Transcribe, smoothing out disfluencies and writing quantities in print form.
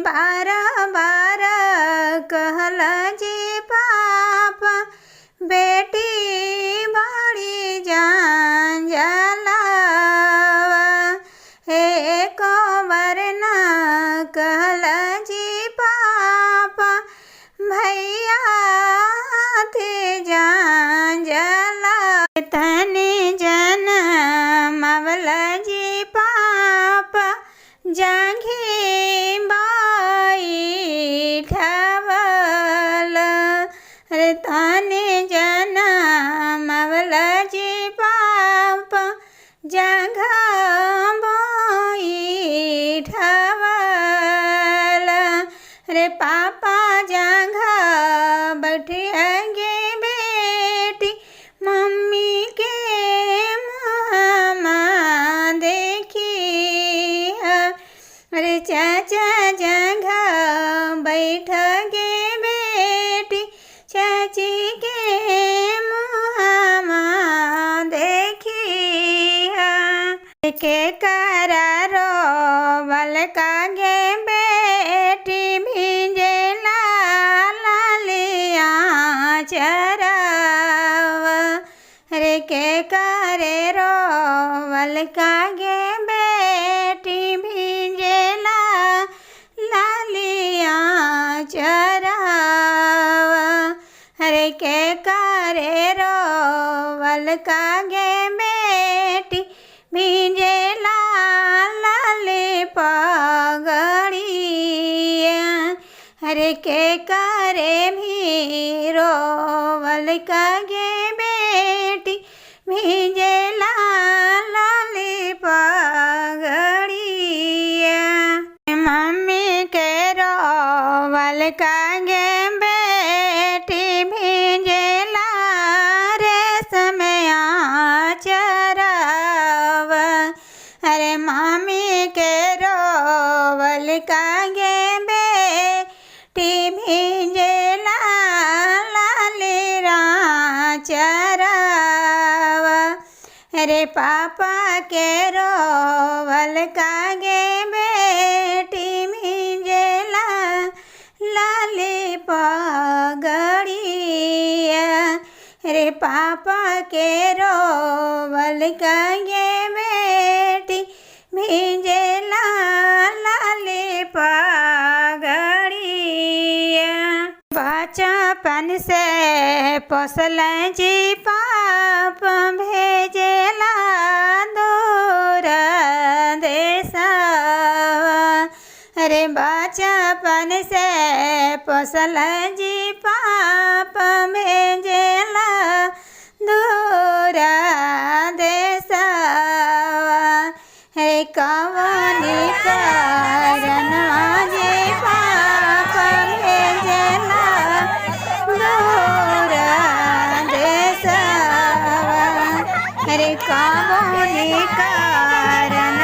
बार बार कहला जी पाप बेटी बड़ी जंजालावा हे कंवर ना कहला जी पाप भैया थे जंजाला तने जनमवला जी पाप जांघे बाई ठवल रे तने जनमवला जी पाप जांघा बाई ठवल रे पापा जांघा बैठेंगे बेटी मम्मी के मुँहमा देखी अरे चाचा जांघा बैठ गे बेटी चाची के मुँहमा देखी के करारो बल का गे बेटी भिंजेला लालिया चराव रे के करे रो बल का गे बेटी भिंजेला लालिया चराव रे के करे रो बल का गे बेटी भिंजेला लाली पगड़िया हरे के करे भीरो बल का गे बेटी भिंजेला लाली पगड़िया मम्मी के रोवल का गे बेटी भिंजेला रेशमिया चराव अरे मम्मी के रोवल का गे बेटी भिंजेला लाली चराव अरे पापा के रोवल का गे बेटी भिंजेला लाली पगड़िया रे पापा के रोवल का गे बेटी भिंजेला लाली पगड़िया बचपन से पोसल जी पाप भेजेला दूर देशवा अरे बचपन से पोसल जी पाप भेजेला दूर देशवा हे कवनी कारण जी पाप भेजेला दूर देशवा अरे कवनी कारण